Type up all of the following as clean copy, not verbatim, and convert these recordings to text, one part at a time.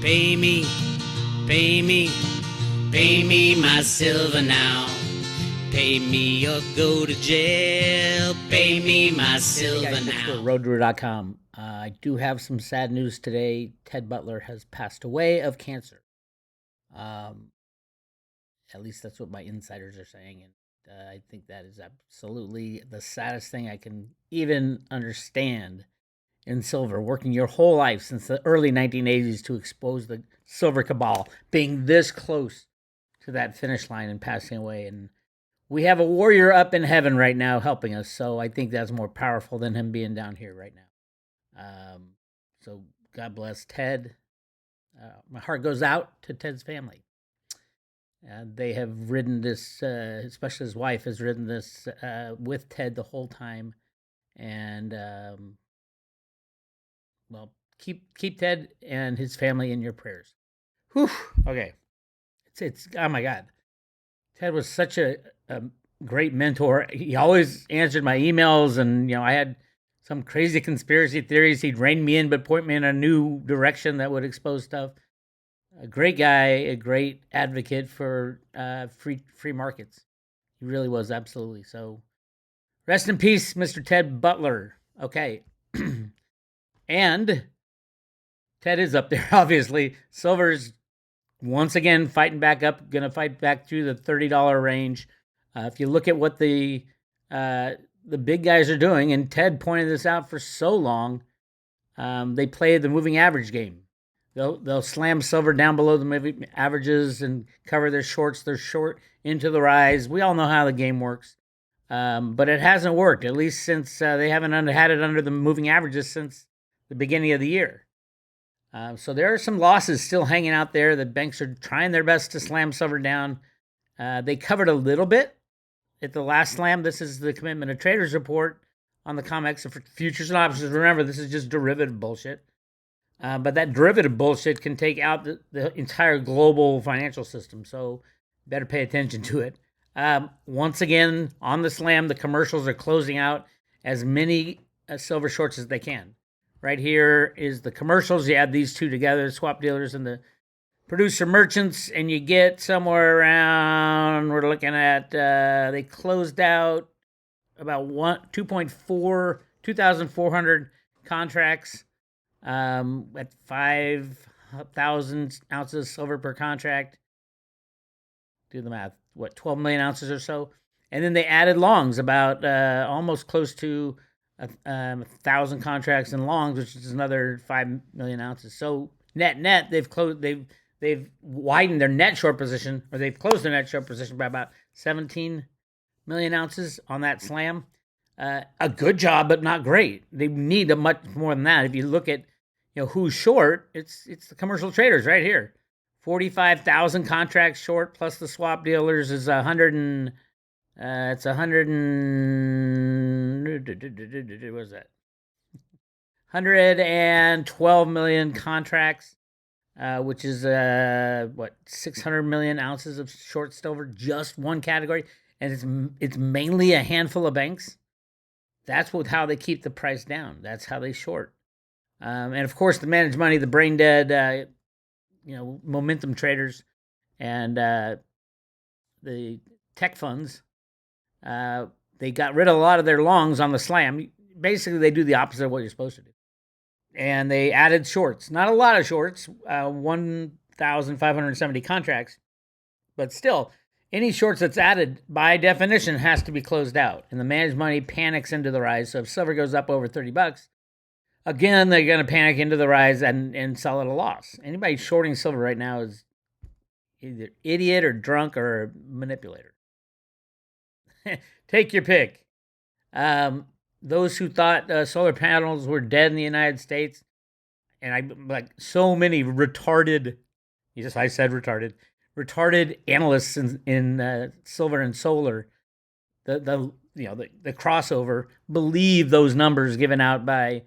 Pay me, pay me, pay me my silver now. Pay me or go to jail. Pay me my silver now. Roadrunner.com. I do have some sad news today. Ted Butler has passed away of cancer. At least that's what my insiders are saying, and I think that is absolutely the saddest thing I can even understand in silver. Working your whole life since the early 1980s to expose the silver cabal, being this close to that finish line and passing away. And we have a warrior up in heaven right now helping us, so I think that's more powerful than him being down here right now. So God bless Ted. My heart goes out to Ted's family. They have ridden this, especially his wife has ridden this with Ted the whole time, and well, keep Ted and his family in your prayers. Whew. Okay, it's oh my God, Ted was such a great mentor. He always answered my emails, and I had some crazy conspiracy theories. He'd rein me in, but point me in a new direction that would expose stuff. A great guy, a great advocate for free markets. He really was, absolutely. So, rest in peace, Mr. Ted Butler. Okay, and Ted is up there, obviously. Silver's once again fighting back up, going to fight back through the $30 range. If you look at what the big guys are doing, and Ted pointed this out for so long, they play the moving average game. They'll slam silver down below the moving averages and cover their shorts. They're short into the rise. We all know how the game works, but it hasn't worked, at least since they haven't had it under the moving averages since the beginning of the year. So there are some losses still hanging out there. The banks are trying their best to slam silver down. They covered a little bit at the last slam. This is the Commitment of Traders report on the COMEX for futures and options. Remember, this is just derivative bullshit. But that derivative bullshit can take out the entire global financial system. So better pay attention to it. Once again, on the slam, the commercials are closing out as many silver shorts as they can. Right here is the commercials. You add these two together, swap dealers and the producer merchants, and you get somewhere around, we're looking at, they closed out about 2,400 contracts at 5,000 ounces of silver per contract. Do the math. 12 million ounces or so? And then they added longs, about almost close to 1,000 contracts in longs, which is another 5 million ounces. So net, they've widened their net short position, or they've closed their net short position by about 17 million ounces on that slam. A good job, but not great. They need a much more than that. If you look at who's short, it's the commercial traders right here. 45,000 contracts short plus the swap dealers is 100 and it's 100 and what is that? 112 million contracts, which is 600 million ounces of short silver, just one category, and it's mainly a handful of banks. That's how they keep the price down. That's how they short. And of course, the managed money, the brain dead, momentum traders, and the tech funds, they got rid of a lot of their longs on the slam. Basically, they do the opposite of what you're supposed to do. And they added shorts. Not a lot of shorts, 1,570 contracts, but still, any shorts that's added, by definition, has to be closed out. And the managed money panics into the rise. So if silver goes up over $30, again, they're going to panic into the rise and sell at a loss. Anybody shorting silver right now is either idiot or drunk or a manipulator. Take your pick. Those who thought solar panels were dead in the United States, and so many retarded, I said retarded analysts in silver and solar, the crossover, believe those numbers given out by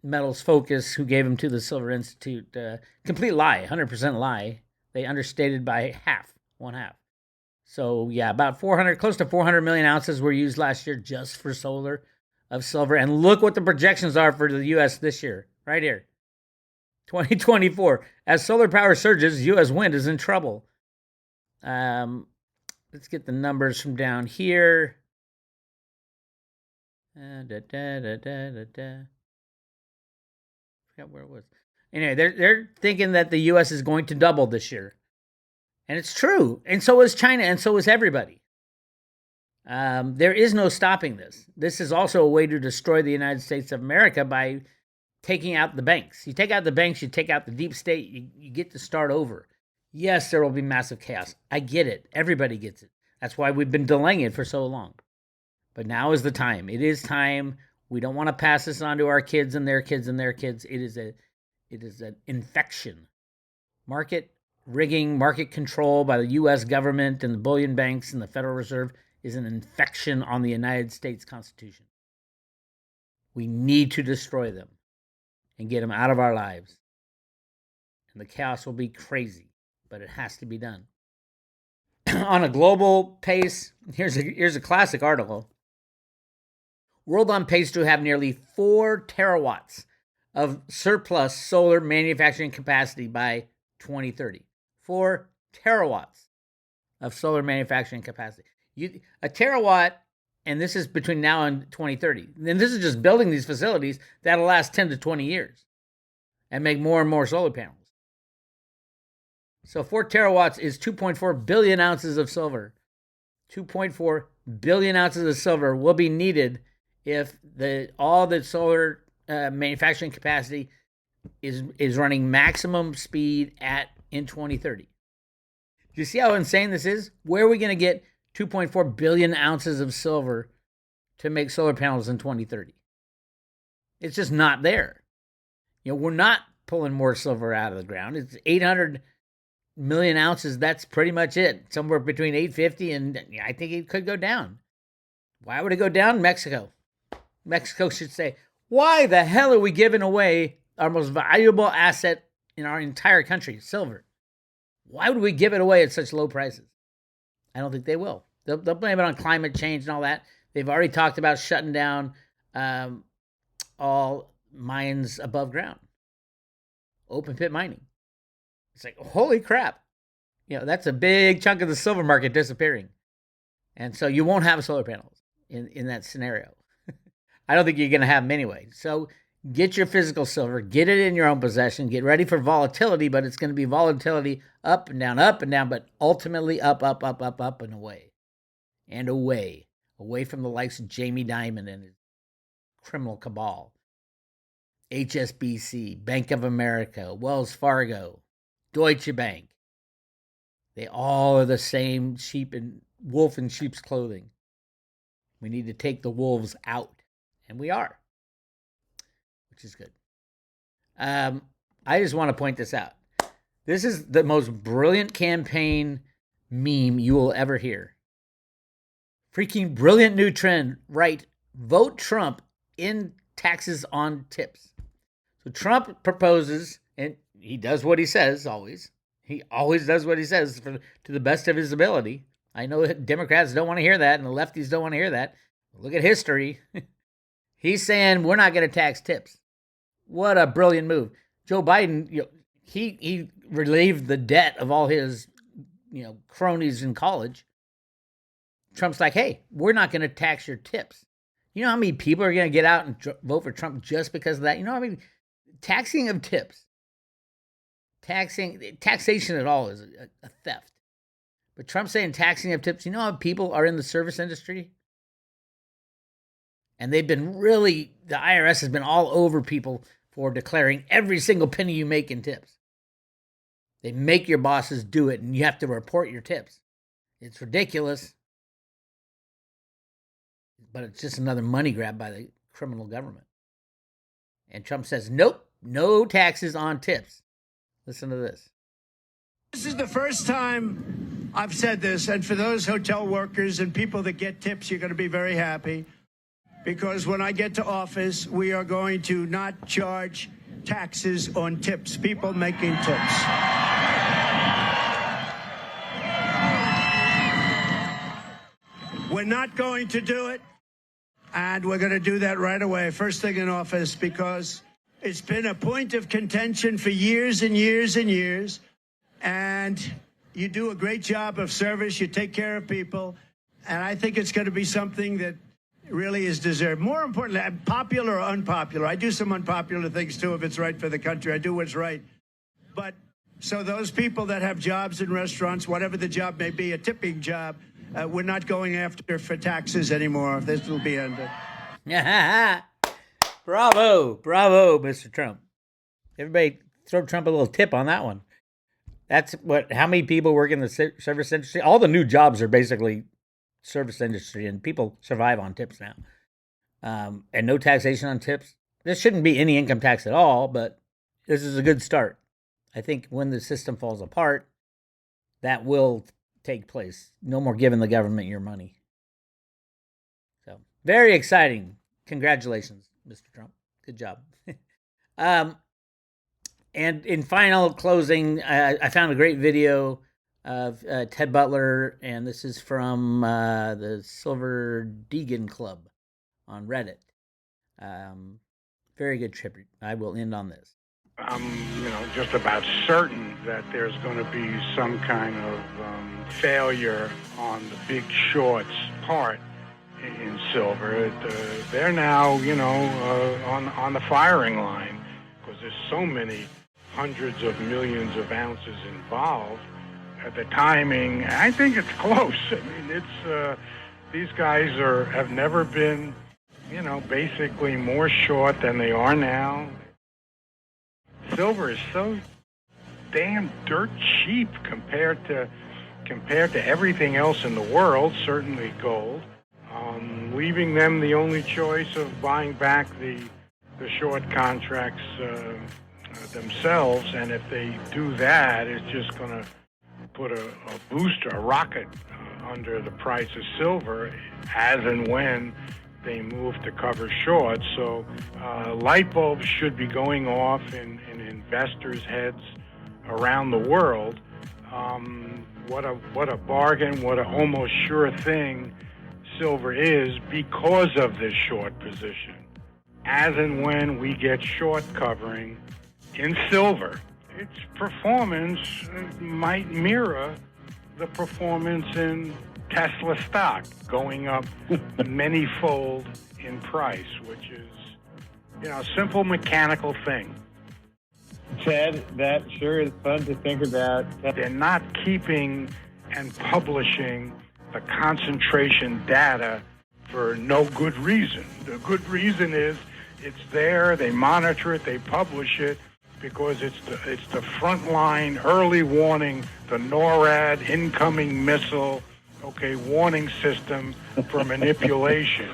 Metals Focus, who gave them to the Silver Institute. Complete lie, 100% lie. They understated by one half. So yeah, about 400, close to 400 million ounces were used last year just for solar of silver. And look what the projections are for the U.S. this year, right here. 2024. As solar power surges, U.S. wind is in trouble. Let's get the numbers from down here. Forgot where it was. Anyway, they're thinking that the U.S. is going to double this year. And it's true. And so is China, and so is everybody. There is no stopping this. This is also a way to destroy the United States of America by taking out the banks. You take out the banks, you take out the deep state, you get to start over. Yes, there will be massive chaos. I get it. Everybody gets it. That's why we've been delaying it for so long. But now is the time. It is time. We don't want to pass this on to our kids and their kids and their kids. It is an infection. Market rigging, market control by the U.S. government and the bullion banks and the Federal Reserve is an infection on the United States Constitution. We need to destroy them and get them out of our lives. And the chaos will be crazy, but it has to be done. On a global pace, here's a classic article. World on pace to have nearly 4 terawatts of surplus solar manufacturing capacity by 2030. 4 terawatts of solar manufacturing capacity. A terawatt, and this is between now and 2030. And this is just building these facilities that'll last 10 to 20 years and make more and more solar panels. So 4 terawatts is 2.4 billion ounces of silver. 2.4 billion ounces of silver will be needed if all the solar manufacturing capacity is running maximum speed in 2030. Do you see how insane this is? Where are we going to get 2.4 billion ounces of silver to make solar panels in 2030? It's just not there. We're not pulling more silver out of the ground. It's 800 million ounces. That's pretty much it. Somewhere between 850 and I think it could go down. Why would it go down? Mexico should say, why the hell are we giving away our most valuable asset in our entire country, silver? Why would we give it away at such low prices? I don't think they will. They'll blame it on climate change and all that. They've already talked about shutting down all mines above ground, open pit mining. It's like, holy crap. That's a big chunk of the silver market disappearing. And so you won't have solar panels in that scenario. I don't think you're going to have them anyway. So get your physical silver, get it in your own possession, get ready for volatility, but it's going to be volatility up and down, but ultimately up, and away. And away from the likes of Jamie Dimon and his criminal cabal. HSBC, Bank of America, Wells Fargo, Deutsche Bank. They all are the same wolf in sheep's clothing. We need to take the wolves out, and we are, which is good. I just want to point this out. This is the most brilliant campaign meme you will ever hear. Freaking brilliant new trend. Right, vote Trump in taxes on tips. So Trump proposes, and he does what he says always. He always does what he says to the best of his ability. I know that Democrats don't want to hear that, and the lefties don't want to hear that. Look at history. He's saying we're not going to tax tips. What a brilliant move. Joe Biden, he relieved the debt of all his, cronies in college. Trump's like, hey, we're not going to tax your tips. You know how many people are going to get out and vote for Trump just because of that? Taxing of tips. Taxation at all is a theft. But Trump's saying taxing of tips. You know how people are in the service industry? And they've been the IRS has been all over people for declaring every single penny you make in tips. They make your bosses do it, and you have to report your tips. It's ridiculous. But it's just another money grab by the criminal government. And Trump says, nope, no taxes on tips. Listen to this. This is the first time I've said this, and for those hotel workers and people that get tips, you're going to be very happy. Because when I get to office, we are going to not charge taxes on tips, people making tips. We're not going to do it, and we're going to do that right away, first thing in office, because It's been a point of contention for years and years and years. And you do a great job of service. You take care of people. And I think it's going to be something that really is deserved. More importantly, popular or unpopular. I do some unpopular things, too, if it's right for the country. I do what's right. But so those people that have jobs in restaurants, whatever the job may be, a tipping job, we're not going after for taxes anymore. This will be ended. Bravo, Mr. Trump. Everybody throw Trump a little tip on that one. That's how many people work in the service industry? All the new jobs are basically service industry, and people survive on tips now. And no taxation on tips. There shouldn't be any income tax at all, but this is a good start. I think when the system falls apart, that will take place. No more giving the government your money. So, very exciting. Congratulations, Mr. Trump. Good job. And in final closing, I found a great video of Ted Butler, and this is from the Silver Deegan Club on Reddit. Very good tribute. I will end on this. I'm, just about certain that there's going to be some kind of failure on the Big Short's part in silver. They're now, on the firing line because there's so many hundreds of millions of ounces involved. The timing, I think it's close. I mean, it's these guys have never been, basically more short than they are now. Silver is so damn dirt cheap compared to everything else in the world, certainly gold, leaving them the only choice of buying back the short contracts themselves. And if they do that, it's just going to put a booster, a rocket under the price of silver as and when they move to cover short. So light bulbs should be going off in investors' heads around the world. What a bargain, what an almost sure thing silver is because of this short position. As and when we get short covering in silver, its performance might mirror the performance in Tesla stock, going up many-fold in price, which is, a simple mechanical thing. Ted, that sure is fun to think about. They're not keeping and publishing the concentration data for no good reason. The good reason is it's there, they monitor it, they publish it, because it's the frontline early warning, the NORAD incoming missile, warning system for manipulation.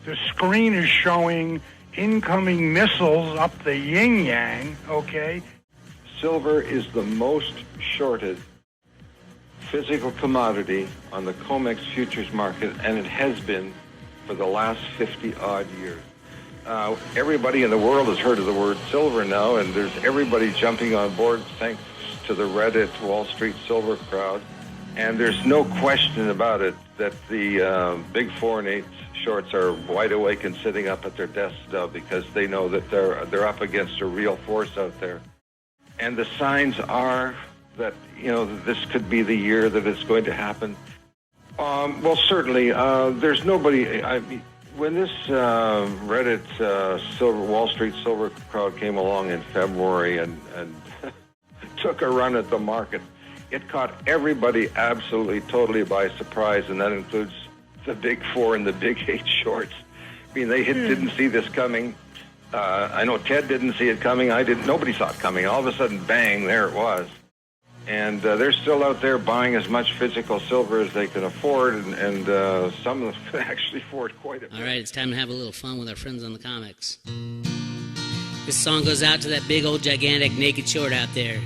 The screen is showing incoming missiles up the yin-yang, Silver is the most shorted physical commodity on the COMEX futures market, and it has been for the last 50-odd years. Everybody in the world has heard of the word silver now, and there's everybody jumping on board thanks to the Reddit Wall Street Silver crowd. And there's no question about it that the big 4 and 8 shorts are wide awake and sitting up at their desks now because they know that they're up against a real force out there. And the signs are that, this could be the year that it's going to happen. Well, certainly, there's nobody... when this Reddit Wall Street Silver crowd came along in February and took a run at the market, it caught everybody absolutely, totally by surprise, and that includes the big 4 and the big 8 shorts. I mean, they didn't see this coming. I know Ted didn't see it coming. I didn't. Nobody saw it coming. All of a sudden, bang, there it was. And they're still out there buying as much physical silver as they can afford, and some of them can actually afford quite a bit. All right, it's time to have a little fun with our friends on the comics. This song goes out to that big old gigantic naked short out there.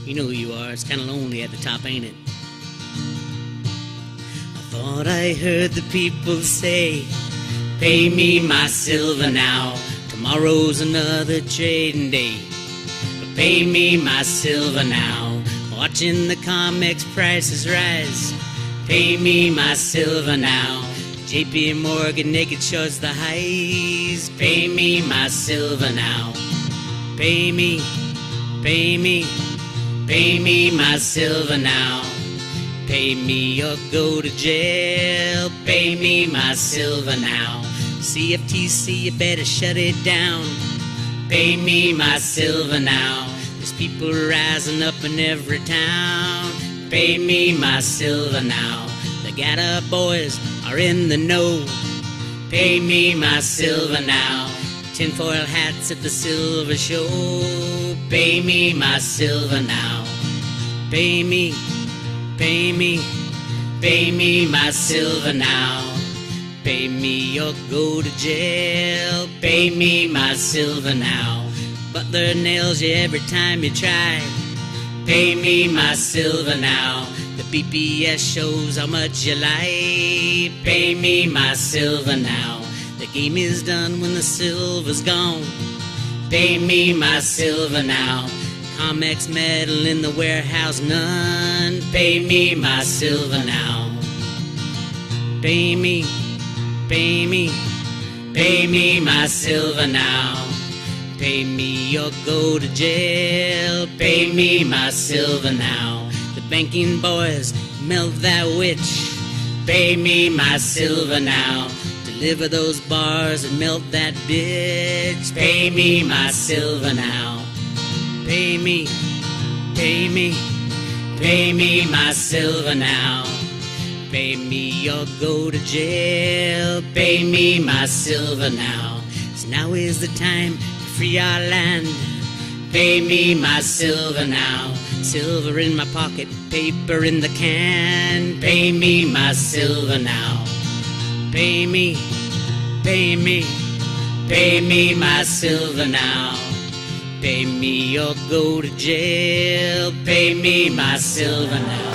You know who you are. It's kind of lonely at the top, ain't it? I thought I heard the people say, pay me my silver now. Tomorrow's another trading day. But pay me my silver now. Watching the comics prices rise. Pay me my silver now. JP Morgan naked shows the highs. Pay me my silver now. Pay me, pay me, pay me my silver now. Pay me or go to jail. Pay me my silver now. CFTC, you better shut it down. Pay me my silver now. There's people rising up in every town. Pay me my silver now. The Gatta boys are in the know. Pay me my silver now. Tinfoil hats at the silver show. Pay me my silver now. Pay me, pay me, pay me my silver now. Pay me or go to jail. Pay me my silver now. Butler nails you every time you try. Pay me my silver now. The BPS shows how much you lie. Pay me my silver now. The game is done when the silver's gone. Pay me my silver now. Comex medal in the warehouse, none. Pay me my silver now. Pay me, pay me, pay me my silver now. Pay me or go to jail. Pay me my silver now. The banking boys melt that witch. Pay me my silver now. Deliver those bars and melt that bitch. Pay me my silver now. Pay me, pay me, pay me my silver now. Pay me or go to jail. Pay me my silver now. So now is the time to free our land. Pay me my silver now. Silver in my pocket, paper in the can. Pay me my silver now. Pay me, pay me, pay me my silver now. Pay me or go to jail. Pay me my silver now.